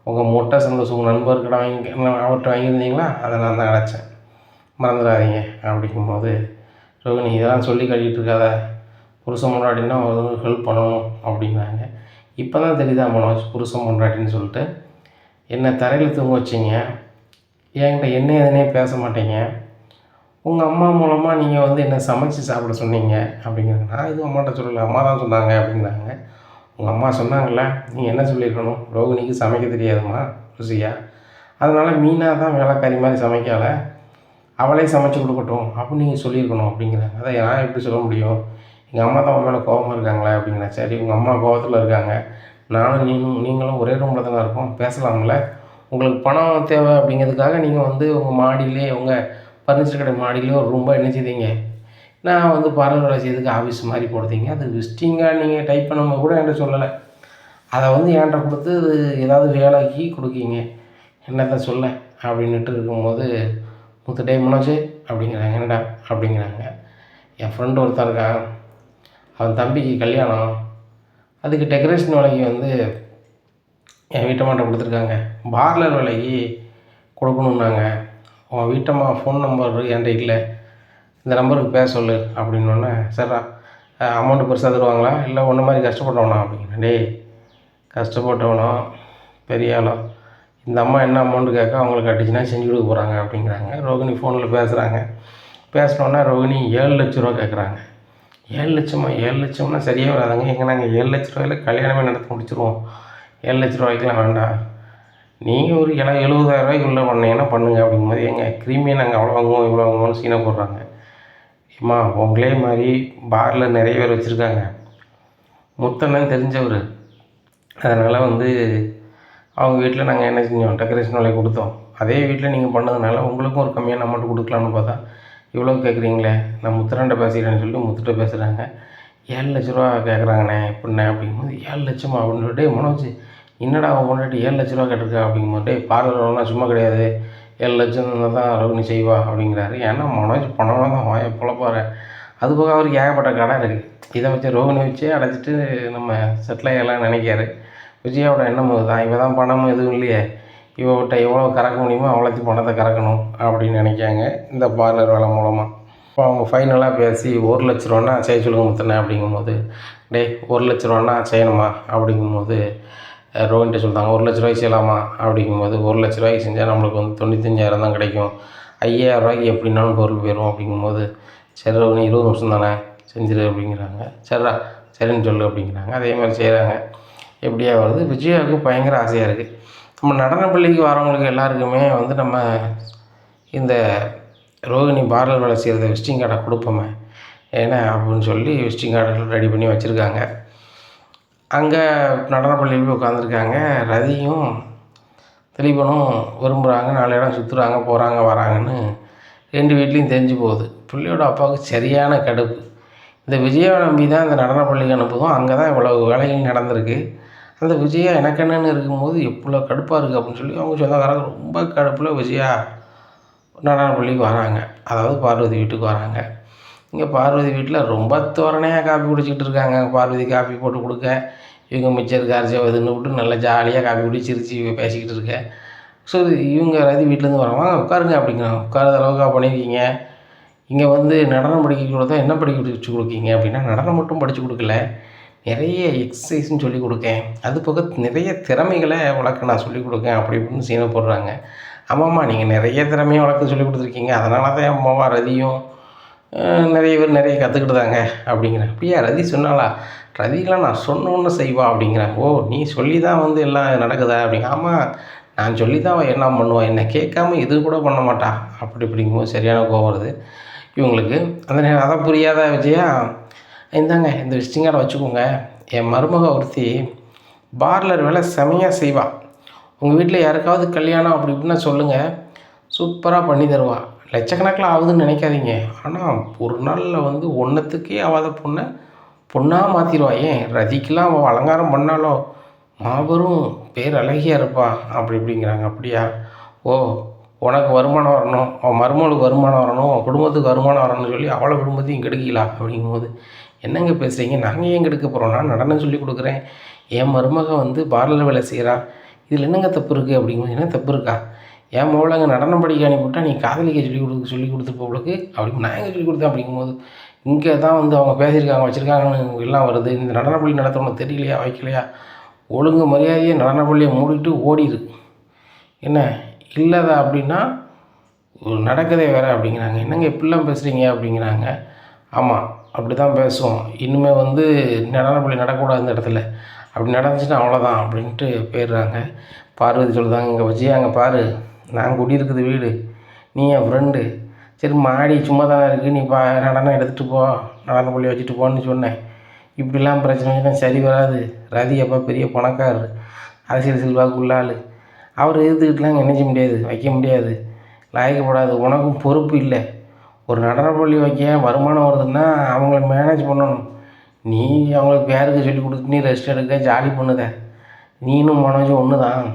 உங்கள் மொட்டை சந்தோஷம் உங்கள் நண்பர் கடன் அவர்கிட்ட வாங்கியிருந்தீங்களா, அதை நான் தான் அடைச்சேன், மறந்துடாதீங்க அப்படிங்கும்போது, ரோகிணி இதெல்லாம் சொல்லி கட்டிகிட்டு இருக்காத, புருஷன் பொண்டாட்டின்னா ஒரு ஹெல்ப் பண்ணணும் அப்படிங்கிறாங்க. இப்போ தான் தெரியுதா மனோஜ் புருஷன் பொண்டாட்டின்னு சொல்லிட்டு. என்னை தரையில் தூங்க வச்சிங்க, என்கிட்ட என்ன எதுனே பேச மாட்டீங்க, உங்கள் அம்மா மூலமாக நீங்கள் என்னை சமைச்சு சாப்பிட சொன்னீங்க அப்படிங்கிறாங்க. நான் எதுவும் அம்மாட்ட சொல்லலை, அம்மா தான் சொன்னாங்க அப்படிங்கிறாங்க. உங்கள் அம்மா சொன்னாங்கள்ல, நீங்கள் என்ன சொல்லியிருக்கணும், ரோகிணிக்கு சமைக்க தெரியாதுமா ருசியா, அதனால் மீனாக தான் வேலைக்காரி மாதிரி சமைக்கல, அவளே சமைச்சு கொடுக்கட்டும் அப்படின்னு நீங்கள் சொல்லியிருக்கணும் அப்படிங்கிறாங்க. அதை நான் எப்படி சொல்ல முடியும், எங்கள் அம்மா தான் உன் மேலே கோபமாக இருக்காங்களே அப்படிங்கிறேன். சரி, உங்கள் அம்மா கோபத்தில் இருக்காங்க, நானும் நீங்களும் ஒரே ரூமில் தானே இருக்கோம், பேசலாம்ல, உங்களுக்கு பணம் தேவை அப்படிங்கிறதுக்காக நீங்கள் உங்கள் மாடியிலே, உங்கள் ஃபர்னிச்சர் கடை மாடியிலே ஒரு ரூம்பாக என்ன செய்தீங்க, நான் பார்லர் வேலை செய்யறதுக்கு ஆஃபீஸ் மாதிரி போடுறீங்க, அது விசிட்டிங்காக நீங்கள் டைப் பண்ணும்போது கூட என்கிட்ட சொல்லலை, அதை என்கிட்ட கொடுத்து ஏதாவது வேலைக்கு கொடுக்கீங்க, என்னத்தை சொல்ல அப்படின்ட்டு இருக்கும்போது, முத்துட்டே மனோஜ் அப்படிங்கிறாங்க. என்னடா அப்படிங்கிறாங்க. என் ஃப்ரெண்டு ஒருத்தன் இருக்கான், அவன் தம்பிக்கு கல்யாணம், அதுக்கு டெக்கரேஷன் வேலைக்கு என் வீட்டம்மாட்ட கொடுத்துருக்காங்க, பார்லர் வேலைக்கு கொடுக்கணுன்னாங்க, உன் வீட்டம்மா ஃபோன் நம்பர் என்கிட்ட இல்லை, இந்த நம்பருக்கு பேச சொல்லு அப்படின்னோடனே, சரிடா அமௌண்ட்டு பெருசாக தருவாங்களா, இல்லை ஒன்று மாதிரி கஷ்டப்பட்டவனா அப்படிங்கிறேன். டேய், கஷ்டப்பட்டவனோ பெரிய ஆளோ, இந்த அம்மா என்ன அமௌண்ட்டு கேட்க அவங்களுக்கு அடிச்சுன்னா செஞ்சு கொடுக்க போகிறாங்க அப்படிங்கிறாங்க. ரோகிணி ஃபோனில் பேசுகிறாங்க. பேசினோன்னா ரோகிணி 7 லட்ச ரூபா கேட்குறாங்க. 7 லட்சமா, 7 லட்சம்னா சரியாக வராதுங்க, எங்கே நாங்கள் 7 லட்ச ரூபாயில் கல்யாணமே நடத்தி முடிச்சிருவோம், 7 லட்ச ரூபாய்க்குலாம் வேண்டாம், நீங்கள் ஒரு 70,000 ரூபாய்க்குள்ளே பண்ணீங்கன்னா பண்ணுங்கள் அப்படிங்கும்போது, எங்கள் க்ரீமியை நாங்கள் அவ்வளோ வாங்குவோம் இவ்வளோ வாங்குவோம்னு சீனை போடுறாங்க. ஏம்மா, உங்களே மாதிரி பாரில் நிறைய பேர் வச்சுருக்காங்க, முத்தண்ணன் தெரிஞ்சவர், அதனால் அவங்க வீட்டில் நாங்கள் என்ன செஞ்சோம், டெக்கரேஷன் வேலையை கொடுத்தோம், அதே வீட்டில் நீங்கள் பண்ணதுனால உங்களுக்கும் ஒரு கம்மியான அமௌண்ட் கொடுக்கலான்னு பார்த்தா இவ்வளோ கேட்குறீங்களே, நான் முத்துறன்ட்ட பேசிக்கிறேன்னு சொல்லிட்டு முத்துட்ட பேசுகிறாங்க. 7 லட்ச ரூபா கேட்குறாங்கண்ணே எப்படிண்ணே அப்படிங்கும்போது, 7 லட்சமா அப்படின்னு சொல்லிட்டு, மனோஜ் என்னடா அவன் கொண்டாட்டி 7 லட்ச ரூபா கேட்டிருக்கா அப்படிங்கும்போது, பார்லர்லாம் சும்மா கிடையாது, 7 லட்சம் தான் ரோகிணி செய்வா அப்படிங்கிறாரு. ஏன்னா மனோஜ் பணம்லாம் தான் வாயை புலப்பாரு, அதுபோக அவருக்கு ஏகப்பட்ட கடை இருக்குது, இதை வச்சு ரோகிணி வச்சே அடைச்சிட்டு நம்ம செட்டில் ஆகலாம் நினைக்காரு. விஜயாவோட எண்ணம் தான், இவ தான் பணமும் எதுவும் இல்லையே, இவட்ட எவ்வளோ கறக்க முடியுமோ அவ்வளோத்தையும் பணத்தை கறக்கணும் அப்படின்னு நினைக்காங்க இந்த பார்லர் வேலை மூலமாக. இப்போ அவங்க ஃபைனலாக பேசி 1 லட்ச ரூபான்னா செய்ய சொல்லுங்க முத்தண்ணே அப்படிங்கும்போது, டேய் 1 லட்ச ரூபான்னா செய்யணுமா அப்படிங்கும்போது ரோகிணிட்ட சொல்லிட்டாங்க. 1 லட்ச ரூபாய்க்கு செய்யலாமா அப்படிங்கும்போது, 1 லட்ச ரூபாய்க்கு செஞ்சால் நம்மளுக்கு 95,000 தான் கிடைக்கும், 5,000 ரூபாய்க்கு எப்படின்னாலும் பொருள் போயிடும் அப்படிங்கும்போது, சரி ரோகிணி 20 நிமிஷம் தானே செஞ்சிரு அப்படிங்கிறாங்க. சரிடா சரின்னு சொல்லு அப்படிங்கிறாங்க. அதே மாதிரி செய்கிறாங்க. எப்படியா வருது, விஜயாவுக்கு பயங்கர ஆசையாக இருக்குது. நம்ம நடன பள்ளிக்கு வரவங்களுக்கு எல்லாருக்குமே நம்ம இந்த ரோகிணி பார்லர் வேலை செய்கிறத விசிட்டிங் கார்டை கொடுப்போமே ஏன்னா அப்படின்னு சொல்லி விசிட்டிங் கார்டு ரெடி பண்ணி வச்சுருக்காங்க. அங்கே நடன பள்ளியில் போய் உட்காந்துருக்காங்க. ரதியும் திலீபனும் விரும்புகிறாங்க, 4 இடம் சுற்றுறாங்க, போகிறாங்க வராங்கன்னு 2 வீட்லேயும் தெரிஞ்சு போகுது. பிள்ளையோட அப்பாவுக்கு சரியான கடுப்பு. இந்த விஜயாவை நம்பி தான் இந்த நடன பள்ளிக்கு அனுப்புதும், அங்கே தான் இவ்வளவு வேலைகள் நடந்திருக்கு. அந்த விஜயா எனக்கு என்னென்னு இருக்கும்போது எவ்வளோ கடுப்பாக இருக்குது அப்படின்னு சொல்லி அவங்க சொந்தக்காரங்க ரொம்ப கடுப்பில் விஜயா நடன பள்ளிக்கு வராங்க. அதாவது பார்வதி வீட்டுக்கு வராங்க. இங்கே பார்வதி வீட்டில் ரொம்ப தோரணையாக காப்பி குடிச்சிக்கிட்டு இருக்காங்க. பார்வதி காப்பி போட்டு கொடுக்க, இவங்க மிச்சர் காரிச்சா இதுன்னு விட்டு நல்லா ஜாலியாக காப்பி குடி சிரித்து பேசிக்கிட்டு இருக்க. ஸோ இவங்க ரதி வீட்டிலேருந்து வராங்க, உட்காருங்க அப்படிங்கிறாங்க. உட்கார அளவுக்காக பண்ணியிருக்கீங்க, இங்கே நடனம் படிக்க கொடுத்தா என்ன படிக்க வச்சு கொடுக்கீங்க அப்படின்னா, நடனம் மட்டும் படித்து கொடுக்கல, நிறைய எக்ஸசைஸ்ன்னு சொல்லிக் கொடுக்கேன், அது போக நிறைய திறமைகளை வளர்க்க நான் சொல்லிக் கொடுக்கேன் அப்படி இப்படின்னு சீனை போடுறாங்க. ஆமாம்மா, நீங்கள் நிறைய திறமையை வளர்க்க சொல்லி கொடுத்துருக்கீங்க, அதனால தான் அம்மாவா ரதியும் நிறைய பேர் நிறைய கற்றுக்கிட்டுதாங்க அப்படிங்கிறேன். அப்படியா ரதி சொன்னாலா? ரதிலாம் நான் சொன்னோன்னு செய்வா அப்படிங்கிறேன். ஓ, நீ சொல்லி தான் எல்லாம் நடக்குதா அப்படிங்க. ஆமாம், நான் சொல்லி தான் அவள் என்ன பண்ணுவாள், என்னை கேட்காம இது கூட பண்ண மாட்டா அப்படி இப்படிங்கும்போது சரியான கோவம் வருது இவங்களுக்கு. அந்த நேரம் அதை புரியாத விஜயா, இந்தாங்க இந்த விசிட்டிங் கார்டை வச்சுக்கோங்க, என் மருமக ஒருத்தி பார்லர் வேலை செமையாக செய்வாள், உங்கள் வீட்டில் யாருக்காவது கல்யாணம் அப்படி இப்படின்னா சொல்லுங்கள், சூப்பராக பண்ணி தருவா. லட்சக்கணக்கில் ஆகுதுன்னு நினைக்காதீங்க. ஆனால் ஒரு நாளில் வந்து ஒன்றுத்துக்கே ஆகாத பொண்ணை பொண்ணாக மாற்றிடுவா. ஏன் ரதிக்கெலாம் அவள் அலங்காரம் பண்ணாலோ மாபெரும் பேரழகியாக இருப்பா அப்படி இப்படிங்கிறாங்க. அப்படியா? ஓ, உனக்கு வருமானம் வரணும், உன் மருமகளுக்கு வருமானம் வரணும், உன் குடும்பத்துக்கு வருமானம் வரணும்னு சொல்லி அவளை குடும்பத்தையும் கெடுக்கலா அப்படிங்கும்போது என்னங்க பேசுகிறீங்க? நாங்கள் ஏன் கெடுக்க போகிறோம்? நான் நடனம் சொல்லி கொடுக்குறேன், என் மருமக வந்து பார்லர் வேலை செய்கிறா, இதில் என்னங்க தப்பு இருக்குது அப்படிங்கும்போது என்ன தப்பு இருக்கா? என் மகளை அங்கே நடனம் படிக்க அனுப்பிவிட்டா நீ காதலிக்க சொல்லி கொடுத்துட்டு போவளுக்கு அப்படி நான் எங்கே சொல்லி கொடுத்தேன் அப்படிங்கும்போது இங்கே தான் வந்து அவங்க பேசியிருக்காங்க வச்சுருக்காங்கன்னு எல்லாம் வருது. இந்த நடனப்பள்ளி நடத்தணும் தெரியலையா வைக்கலையா? ஒழுங்கு மரியாதையை நடனப்பள்ளியை மூடிட்டு ஓடிடு. என்ன இல்லைதா அப்படின்னா நடக்கதே வேறு அப்படிங்கிறாங்க. என்னங்க இப்படிலாம் பேசுகிறீங்க அப்படிங்கிறாங்க. ஆமாம், அப்படி தான் பேசுவோம். இனிமேல் வந்து நடனப்பள்ளி நடக்கக்கூடாது இந்த இடத்துல, அப்படி நடந்துச்சுன்னா அவ்வளோதான் அப்படின்ட்டு போயிடுறாங்க. பார்வதி சொல்லுதாங்க, இங்கே வச்சு அங்கே பாரு, நான் குடியிருக்குது வீடு, நீ என் ஃப்ரெண்டு, சரி மாடி சும்மா தானே இருக்குது, நீ நடனம் எடுத்துகிட்டு போ, நடனப்பள்ளி வச்சுட்டு போன்னு சொன்னேன். இப்படிலாம் பிரச்சனை சரி வராது. ரதி அப்போ பெரிய பணக்காரர், அரசியல் செல்வாக்கு உள்ள ஆள், அவர் எதிர்த்துக்கிட்டுலாம் நினைச்ச முடியாது, வைக்க முடியாது, லாய்க்கப்படாது. உனக்கும் பொறுப்பு இல்லை. ஒரு நடனப்பள்ளி வைக்க வருமானம் வருதுன்னா அவங்கள மேனேஜ் பண்ணணும். நீ அவங்களுக்கு பேருக்கு சொல்லி கொடுத்து நீ ரெஸ்ட் எடுக்க ஜாலி பண்ணுத. நீனும் மனோஜும் ஒன்று தான்.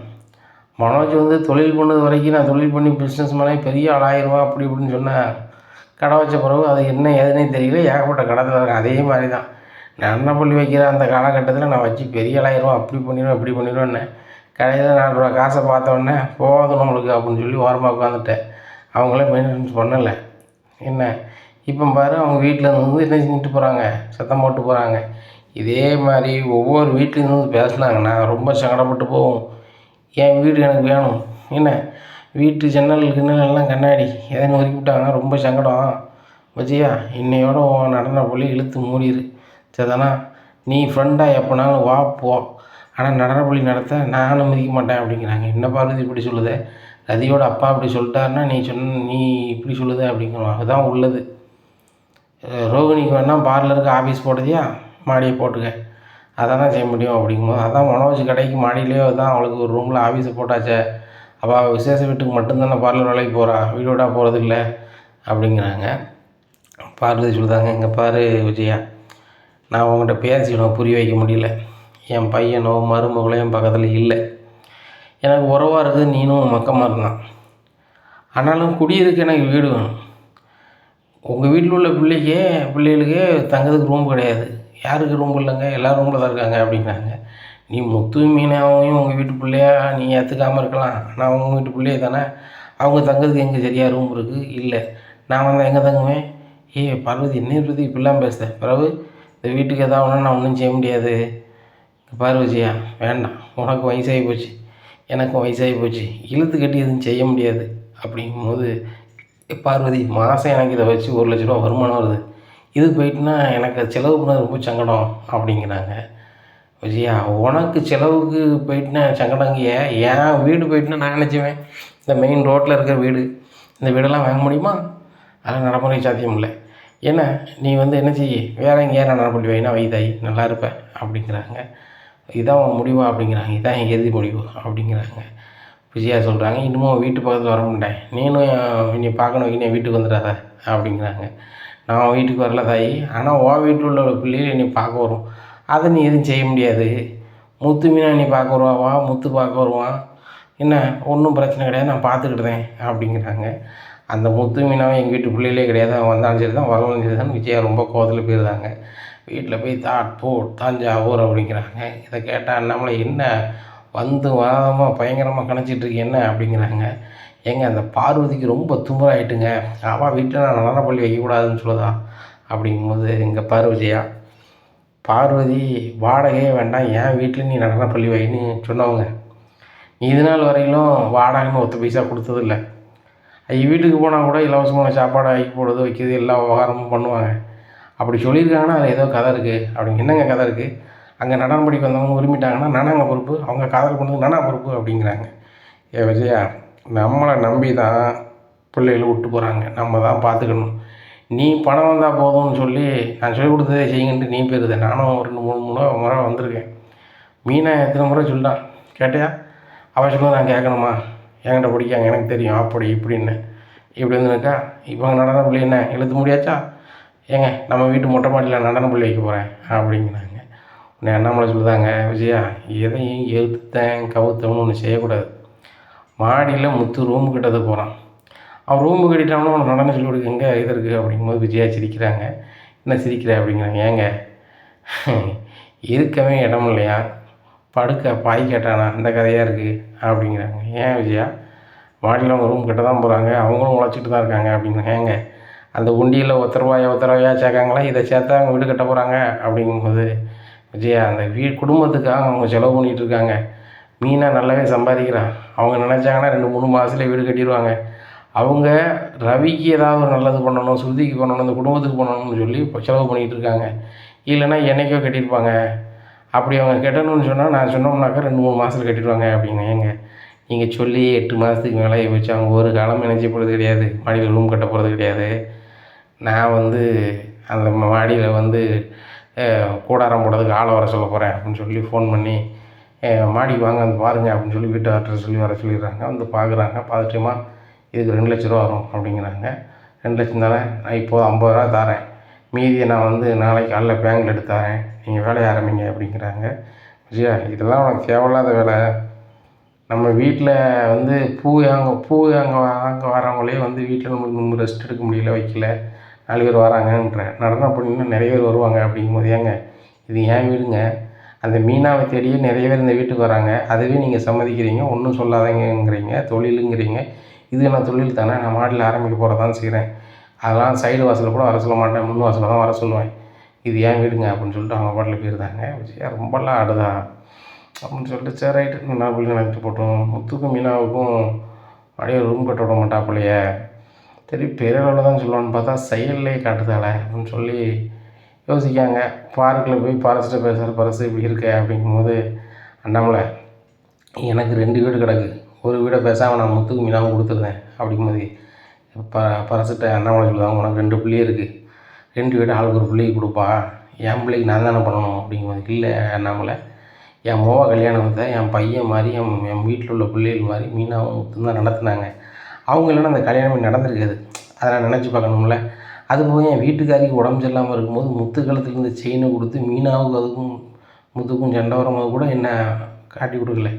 மனோஜ் வந்து தொழில் பண்ணது வரைக்கும் நான் தொழில் பண்ணி பிஸ்னஸ் மேலே பெரிய ஆளாயிடுவேன் அப்படி இப்படின்னு சொன்னேன். கடை வச்ச பிறகு அது என்ன ஏதுன்னே தெரியல, ஏகப்பட்ட கடை தான். அதே மாதிரி தான் நடனப்பள்ளி வைக்கிற அந்த காலகட்டத்தில் நான் வச்சு பெரிய ஆளாயிடுவேன், அப்படி பண்ணிடுவேன் இப்படி பண்ணிடுவேன்னே. கடையில் 4 ரூபா காசை பார்த்தோன்னே போதும் நம்மளுக்கு அப்படின்னு சொல்லி ஓரமாக உட்காந்துட்டேன். அவங்களே மெயின்டெனன்ஸ் பண்ணலை. என்ன இப்போ பாரு, அவங்க வீட்டில் இருந்து என்ன செஞ்சுட்டு போகிறாங்க, சத்தம் போட்டு போகிறாங்க. இதே மாதிரி ஒவ்வொரு வீட்லேருந்து பேசுனாங்கன்னா ரொம்ப சங்கடப்பட்டு போகும். என் வீடு எனக்கு வேணும், என்ன வீட்டு ஜன்னல் கிண்ணலாம் கண்ணாடி எதனா ஒதுக்கி விட்டாங்கன்னா ரொம்ப சங்கடம். வச்சியா இன்னையோட நடனப்பள்ளி இழுத்து மூடிடு. சரிதானா? நீ ஃப்ரெண்டாக எப்போனாலும் வா போ, ஆனால் நடனப்பள்ளி நடத்த நான் அனுமதிக்க மாட்டேன் அப்படிங்கிறாங்க. என்ன பார்வதி இப்படி சொல்லுது? ரதியோட அப்பா அப்படி சொல்லிட்டாருன்னா நீ இப்படி சொல்லுது அப்படிங்கிறோம். அதுதான் உள்ளது. ரோகிணிக்கு வேணால் பார்லருக்கு ஆஃபீஸ் போட்டதையா மாடியை போட்டுக்க, அதை தான் செய்ய முடியும் அப்படிங்கும்போது, அதான் மனோஜ் கடைக்கு மாடியிலேயே தான் அவளுக்கு ஒரு ரூமில் ஆஃபீஸை போட்டாச்சே, அவள் விசேஷ வீட்டுக்கு மட்டும்தானே பார்லர் வேலைக்கு போகிறா, வீடோட போகிறது இல்லை அப்படிங்கிறாங்க. பார்வதி சொல்லுதாங்க, இங்கே பாரு விஜயா, நான் உங்கள்கிட்ட பேசிக்கணும் புரிய வைக்க முடியல. என் பையனோ மருமகளோ என் பக்கத்தில் இல்லை. எனக்கு உறவாக இருக்குது, நீனும் மக்கமாக இருந்தான். ஆனாலும் குடியிருக்க எனக்கு வீடு வேணும். உங்கள் வீட்டில் உள்ள பிள்ளைகளுக்கே தங்கிறதுக்கு ரூம் கிடையாது. யாருக்கு ரூம் இல்லைங்க, எல்லா ரூமில் தான் இருக்காங்க அப்படிங்கிறாங்க. நீ முத்து மீனாவையும் உங்கள் வீட்டு பிள்ளையா நீ ஏற்றுக்காமல் இருக்கலாம், நான் உங்கள் வீட்டு பிள்ளையே தானே, அவங்க தங்கிறதுக்கு எங்கே சரியாக ரூம் இருக்குது? இல்லை, நான் வந்தால் எங்கே தங்குவேன்? பார்வதி என்ன இருக்குது இப்படிலாம் பேசுகிறேன்? பிறகு இந்த வீட்டுக்கு எதாவது ஒன்று நான் ஒன்றும் செய்ய முடியாது. பார்வதியா வேண்டாம், உனக்கு வயசாகி போச்சு, எனக்கும் வயசாகி போச்சு, இழுத்து கட்டி எதுவும் செய்ய முடியாது அப்படிங்கும்போது, பார்வதி மாதம் எனக்கு இதை வச்சு 1 லட்ச ரூபா வருமானம் வருது, இது போயிட்டுனா எனக்கு செலவு பண்ணது ரொம்ப சங்கடம் அப்படிங்கிறாங்க. விஜயா, உனக்கு செலவுக்கு போயிட்டுனா சங்கடங்கிய, என் வீடு போயிட்டுனா நான் நினச்சிவேன் இந்த மெயின் ரோட்டில் இருக்கிற வீடு, இந்த வீடெல்லாம் வாங்க முடியுமா? அதெல்லாம் நடைமுறை சாத்தியம் இல்லை. ஏன்னா நீ வந்து என்ன செய்ய, வேறு எங்கேயா நான் நடப்பள்ளி வைனா வைதாயி நல்லா இருப்பேன் அப்படிங்கிறாங்க. இதான் முடிவா அப்படிங்கிறாங்க. இதான் என் இறுதி முடிவு அப்படிங்கிறாங்க. விஜயா சொல்கிறாங்க, இன்னமும் வீட்டு பக்கத்தில் வர மாட்டேன், நீனும் என்னை பார்க்கணும் வைக்கணும் என் வீட்டுக்கு வந்துடாத அப்படிங்கிறாங்க. நான் வீட்டுக்கு வரல தாயி, ஆனால் உன் வீட்டில் உள்ள பிள்ளைகள் என்னை பார்க்க வரும், அதை நீ எதுவும் செய்ய முடியாது. முத்து மீனா நீ பார்க்க வருவா, முத்து பார்க்க வருவான், என்ன ஒன்றும் பிரச்சனை கிடையாது, நான் பார்த்துக்கிட்டேன் அப்படிங்கிறாங்க. அந்த முத்து மீனாவும் எங்கள் வீட்டு பிள்ளைகளே கிடையாது, அவன் வந்தாலும் சரி தான் வரணும் சரி தான். விஜயா ரொம்ப கோவத்தில் போயிருந்தாங்க. வீட்டில் போய் தாஞ்சாவூர் அப்படிங்கிறாங்க. இதை கேட்டால் நம்மளை என்ன வந்து வாதமாக பயங்கரமாக கணிச்சிட்ருக்கு என்ன அப்படிங்கிறாங்க. ஏங்க அந்த பார்வதிக்கு ரொம்ப தும்பராயிட்டுங்க, அவள் வீட்டில் நான் நடனப்பள்ளி வைக்கக்கூடாதுன்னு சொல்லுதா அப்படிங்கும்போது, எங்கள் பார்வதியா, பார்வதி வாடகையே வேண்டாம், என் வீட்டில் நீ நடனப்பள்ளி வைன்னு சொன்னவங்க, நீ இது நாள் வரையிலும் வாடகைன்னு 1 பைசா கொடுத்ததில்லை. வீட்டுக்கு போனால் கூட இலவசமான சாப்பாடு ஆக்கி போடுறது வைக்கிறது எல்லா விவகாரமும் பண்ணுவாங்க. அப்படி சொல்லியிருக்காங்கன்னா அதில் ஏதோ கதை இருக்குது அப்படிங்க. என்னங்க கதை இருக்குது? அங்கே நடனம் படிக்க வந்தவங்க விரும்பிட்டாங்கன்னா நானாங்க பொறுப்பு, அவங்க காதல் பண்ணது நானா பொறுப்பு அப்படிங்கிறாங்க. விஜயா, நம்மளை நம்பி தான் பிள்ளைகளை விட்டு போகிறாங்க, நம்ம தான் பார்த்துக்கணும். நீ பணம் வந்தால் போதும்னு சொல்லி நான் சொல்லிக் கொடுத்ததே செய்யுங்கன்ட்டு நீ போயிருது. நானும் 2-3 முறை வந்திருக்கேன். மீனா எத்தனை முறை சொல்லிட்டான் கேட்டியா? அவள் சொல்லுவது நான் கேட்கணுமா, என்கிட்ட பிடிக்காங்க எனக்கு தெரியும் அப்படி இப்படின்னு. இப்படி வந்துனாக்கா இப்போ நடன பள்ளி என்ன எழுத முடியாச்சா, ஏங்க நம்ம வீட்டு மொட்டை மாடியில் நடன பள்ளி வைக்க போகிறேன் அப்படிங்கிறாங்க. உடனே அண்ணாமலை சொல்லுதாங்க, விஜயா எதையும் எழுத்தேன் கவுத்தவனு ஒன்று செய்யக்கூடாது. மாடியில் முத்து ரூமு கட்டது போகிறான், அவன் ரூமு கட்டிட்டாங்கன்னா அவன் நடனம் சொல்லி கொடுக்க எங்கே இது இருக்குது அப்படிங்கும்போது விஜயா சிரிக்கிறாங்க. என்ன சிரிக்கிற அப்படிங்கிறாங்க. ஏங்க இருக்கவே இடம் இல்லையா, படுக்க பாய் கேட்டானா அந்த கதையாக இருக்குது அப்படிங்கிறாங்க. ஏன் விஜயா, மாடியில் அவங்க ரூம் கட்ட தான் போகிறாங்க, அவங்களும் உழைச்சிட்டு தான் இருக்காங்க அப்படிங்கிறாங்க. ஏங்க அந்த உண்டியில் ஒத்த ரூபாயா சேர்க்காங்களா, இதை சேர்த்தா அவங்க வீடு கட்ட போகிறாங்க அப்படிங்கும்போது விஜயா அந்த குடும்பத்துக்காக அவங்க செலவு பண்ணிகிட்டு இருக்காங்க. மீனா நல்லாவே சம்பாதிக்கிறான், அவங்க நினச்சாங்கன்னா 2-3 மாதத்துல வீடு கட்டிடுவாங்க. அவங்க ரவிக்கு ஏதாவது ஒரு நல்லது பண்ணணும், ஸ்ருதிக்கு பண்ணணும், இந்த குடும்பத்துக்கு பண்ணணும்னு சொல்லி இப்போ செலவு பண்ணிகிட்டு இருக்காங்க. இல்லைன்னா என்றைக்கோ கட்டியிருப்பாங்க. அப்படி அவங்க கட்டணும்னு சொன்னால் நான் சொன்னோம்னாக்கா 2-3 மாதத்துல கட்டிடுவாங்க அப்படிங்க. ஏங்க நீங்கள் சொல்லி 8 மாதத்துக்கு மேலே வச்சு அவங்க ஒரு காலம் நினைச்ச போகிறது கிடையாது, மாடியில் ரூம் கட்ட போகிறது கிடையாது. நான் அந்த மாடியில் கூடாரம் போடுறதுக்கு ஆளை வர சொல்ல போகிறேன் அப்படின்னு சொல்லி ஃபோன் பண்ணி மாடிக்கு வாங்க வந்து பாருங்கள் அப்படின்னு சொல்லி வீட்டார்ட்ட சொல்லி வர சொல்லிடுறாங்க. வந்து பார்க்குறாங்க. பார்த்துட்டுமா இதுக்கு 2 லட்ச ரூபா வரும் அப்படிங்கிறாங்க. 2 லட்சம் தானே, நான் இப்போது 50 ரூபா தரேன், மீதியை நான் நாளைக்கு காலைல பேங்கில் எடுத்து தரேன், நீங்கள் வேலையை ஆரம்பிங்க அப்படிங்கிறாங்க. விஜயா இதெல்லாம் உனக்கு தேவையில்லாத வேலை. நம்ம வீட்டில் பூ வாங்க வரவங்களே வீட்டில் நம்ம ரெஸ்ட் எடுக்க முடியல, வைக்கல, 4 பேர் வராங்கன்ற நடனம் பண்ணினா நிறைய பேர் வருவாங்க அப்படிங்கும்போது, ஏங்க இது ஏன் வீடுங்க, அந்த மீனாவை தேடியே நிறைய பேர் இந்த வீட்டுக்கு வராங்க, அதுவே நீங்கள் சம்மதிக்கிறீங்க, ஒன்றும் சொல்லாதீங்கிறீங்க, தொழிலுங்கிறீங்க. இது என்ன தொழில் தானே, நான் மாடியில் ஆரம்பிக்க போகிறதான் செய்கிறேன், அதெல்லாம் சைடு வாசலில் கூட வர சொல்ல மாட்டேன், முன் வாசலில் தான் வர சொல்லுவேன், இது ஏன் வீடுங்க அப்படின்னு சொல்லிட்டு அவங்க பாட்டில் போயிருந்தாங்க. விஜயா ரொம்பலாம் ஆடுதா அப்படின்னு சொல்லிட்டு சரி ரைட்டு நல்லா பிள்ளை நினைச்சிட்டு போட்டோம். முத்துக்கும் மீனாவுக்கும் அப்படியே ரூம் கட்ட விட மாட்டாப்பிள்ளையே, சரி பெரியளவில் தான் சொல்லுவான்னு பார்த்தா செயல்லே காட்டுதாளே அப்படின்னு சொல்லி யோசிக்காங்க. பார்க்கில் போய் பரசிட்ட பேசுகிற பரசு இப்படி இருக்க அப்படிங்கும்போது, அண்ணாமலை எனக்கு 2 வீடு கிடக்கு, ஒரு வீடை பேசாமல் நான் முத்துக்கு மீனாவும் கொடுத்துருந்தேன் அப்படிங்கும்போது பரசிட்ட அண்ணாமலை சொல்லுவாங்க, உனக்கு 2 பிள்ளையே இருக்குது, 2 வீடு ஆளுக்கு ஒரு பிள்ளைக்கு கொடுப்பா, என் பிள்ளைக்கு நான் தானே பண்ணணும் அப்படிங்கும்போது, இல்லை அண்ணாமலை என் மோவா கல்யாணத்தை என் பையன் மாதிரி என் வீட்டில் உள்ள பிள்ளைகள் மாதிரி மீனாவும் முத்தும் தான் நடத்துனாங்க, அவங்க இல்லைன்னா அந்த கல்யாணமே நடந்திருக்காது, அதை நான் நினச்சி பார்க்கணும்ல. அதுபோக என் வீட்டுக்காரிக்கு உடம்பு சரியில்லாமல் இருக்கும்போது முத்து கழுத்துலேருந்து செயினை கொடுத்து மீனாவுக்கு அதுக்கும் முத்துக்கும் சண்டை வரும்போது கூட என்ன காட்டி கொடுக்கல,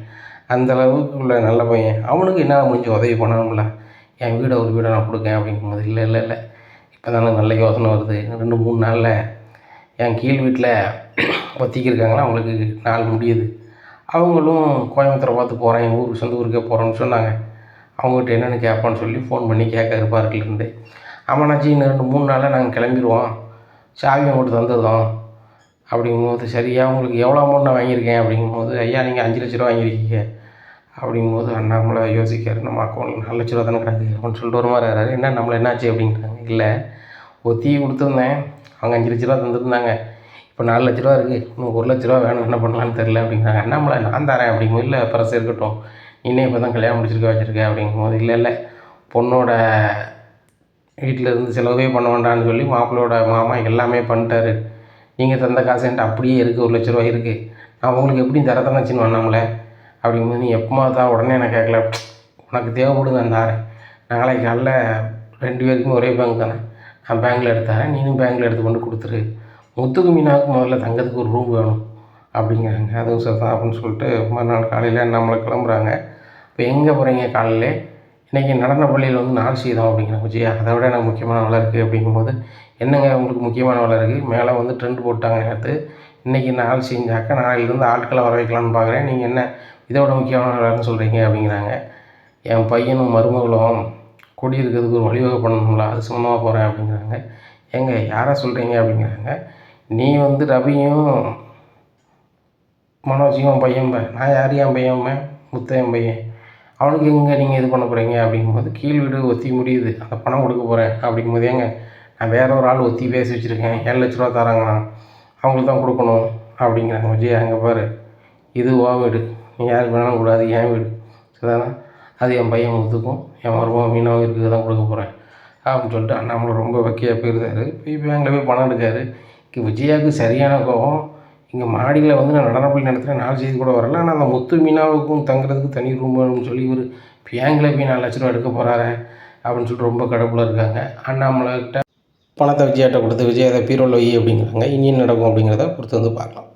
அந்தளவுக்கு உள்ள நல்ல பையன், அவனுக்கு என்ன முடிஞ்ச உதவி பண்ணணும்ல, என் வீடை ஒரு வீடை நான் கொடுக்கேன் அப்படிங்கும்போது, இல்லை இப்போ தானே நல்ல யோசனை வருது, 2-3 நாளில் என் கீழ் வீட்டில் ஒத்திக்கிருக்காங்கன்னா அவங்களுக்கு நாள் முடியுது, அவங்களும் கோயம்புத்தூரை பார்த்து போகிறேன், எங்கள் ஊருக்கு சொந்த ஊருக்கே போகிறேன்னு சொன்னாங்க, அவங்ககிட்ட என்னென்னு கேட்பான்னு சொல்லி ஃபோன் பண்ணி கேட்க பார்க்கிலேருந்து, ஆமாண்ணாச்சி இன்னும் 2-3 நாளில் நாங்கள் கிளம்பிடுவோம், சாவி மட்டும் தந்துடுறோம் அப்படிங்கும்போது, சரியா உங்களுக்கு எவ்வளோ அமௌண்ட் நான் வாங்கியிருக்கேன் அப்படிங்கும்போது, ஐயா நீங்கள் 5 லட்ச ரூபா வாங்கியிருக்கீங்க அப்படிங்கும்போது அண்ணாமலை யோசிக்காரு, நம்ம அக்கௌண்ட்டில் 4 லட்ச ரூபா தானே கிடக்கு அப்படின்னு சொல்லிட்டு ஒரு மாதிரி ஆகிறாரு. என்ன நம்மளை என்னாச்சு அப்படிங்கிறாங்க. இல்லை ஒத்தியை கொடுத்துருந்தேன், அவங்க 5 லட்ச ரூபா தந்துருந்தாங்க, இப்போ 4 லட்ச ரூபா இருக்குது, இன்னும் 1 லட்ச ரூபா வேணும், என்ன பண்ணலான்னு தெரில அப்படிங்கிறாங்க. அண்ணாமலை நான் தரேன் அப்படிங்கும்போது, இல்லை பரசு இருக்கட்டும், இன்னும் இப்போ தான் கல்யாணம் வச்சுருக்கேன் அப்படிங்கும்போது, இல்லை பொண்ணோட வீட்டில் இருந்து செலவே பண்ண வேண்டாம்னு சொல்லி மாப்பிள்ளையோட மாமா எல்லாமே பண்ணிட்டாரு, நீங்கள் தந்த காசு என்கிட்ட அப்படியே இருக்குது, 1 லட்ச ரூபா இருக்குது, நான் உங்களுக்கு எப்படியும் தரத்தானச்சின்னு வண்ணாமலை அப்படிங்கும்போது, நீ எப்போமா தான் உடனே நான் கேட்கல, உனக்கு தேவைப்படுது நான் தாரேன், நாளைக்கு காலைல 2 பேருக்குமே ஒரே பேங்க் தானே, நான் பேங்கில் எடுத்து தரேன், நீனும் பேங்கில் எடுத்து கொண்டு கொடுத்துரு, முத்துக்கு மீனாவுக்கு முதல்ல தங்கத்துக்கு ஒரு ரூம் வேணும் அப்படிங்கிறாங்க. அதுவும் சரி தான் அப்படின்னு சொல்லிட்டு மறுநாள் காலையில் நம்மளை கிளம்புறாங்க. இப்போ எங்கே போகிறீங்க காலையில், இன்றைக்கி நடன பள்ளியில் நாள் செய்தோம் அப்படிங்கிறாங்க. விஜயா அதை விட எனக்கு முக்கியமான வேலை இருக்குது அப்படிங்கும்போது, என்னங்க உங்களுக்கு முக்கியமான வேலை இருக்குது, மேலே ட்ரெண்ட் போட்டாங்க நேற்று, இன்றைக்கி நாள் செஞ்சாக்கா நாளையிலேருந்து ஆட்களை வர வைக்கலான்னு பார்க்குறேன், நீங்கள் என்ன இதை விட முக்கியமான வேலைன்னு சொல்கிறீங்க அப்படிங்கிறாங்க. என் பையனும் மருமகளும் குடியிருக்கிறதுக்கு ஒரு வழிவகை பண்ணணும்ல, அது சம்மந்தமாக போகிறேன் அப்படிங்கிறாங்க. ஏங்க யாரை சொல்கிறீங்க அப்படிங்கிறாங்க. நீ ரவியும் மனோஜையும் பையன் நான் யார் என் பையன் முத்த என் பையன், அவனுக்கு எங்கே நீங்கள் இது பண்ண போகிறீங்க அப்படிங்கும்போது, கீழ் வீடு ஒத்தி முடியுது, அந்த பணம் கொடுக்க போகிறேன் அப்படிங்கும்போது, ஏங்க நான் வேற ஒரு ஆள் ஒத்தி பேசி வச்சுருக்கேன், 7 லட்ச ரூபா தராங்கண்ணா, அவங்களுக்கு தான் கொடுக்கணும் அப்படிங்கிறாங்க. விஜய் அங்கே பாரு, இது ஓ வீடு, நீ யாருக்கு வேணாலும் கூடாது, என் வீடு சரிதானே, அது என் பையன் முத்துக்கும் என் மருமகன் மீனாவும் இருக்குது தான் கொடுக்க போகிறேன் அப்படின்னு சொல்லிட்டு அண்ணாமலை ரொம்ப வக்கையாக போயிருந்தார். போய் பேங்கில் போய் பணம் எடுக்காரு. விஜயாவுக்கு சரியான கோபம், இங்கே மாடியில் வந்து நான் நடனப்பள்ளி நடத்துகிறேன் 4 செய்தி கூட வரல. ஆனால் அந்த முத்து மீனாவுக்கும் தங்குறதுக்கு தனி ரூம் வேணும்னு சொல்லி இவர் பேங்கில் போய் 4 லட்ச ரூபா எடுக்க போகிறாரே அப்படின்னு சொல்லிட்டு ரொம்ப கடுப்பில் இருக்காங்க. அண்ணாமலைகிட்ட பணத்தை விஜயாட்ட கொடுத்து விஜய் அதை பீரோவில் வை அப்படிங்கிறாங்க. இனி என்ன நடக்கும் அப்படிங்கிறத பொறுத்து வந்து பார்க்கலாம்.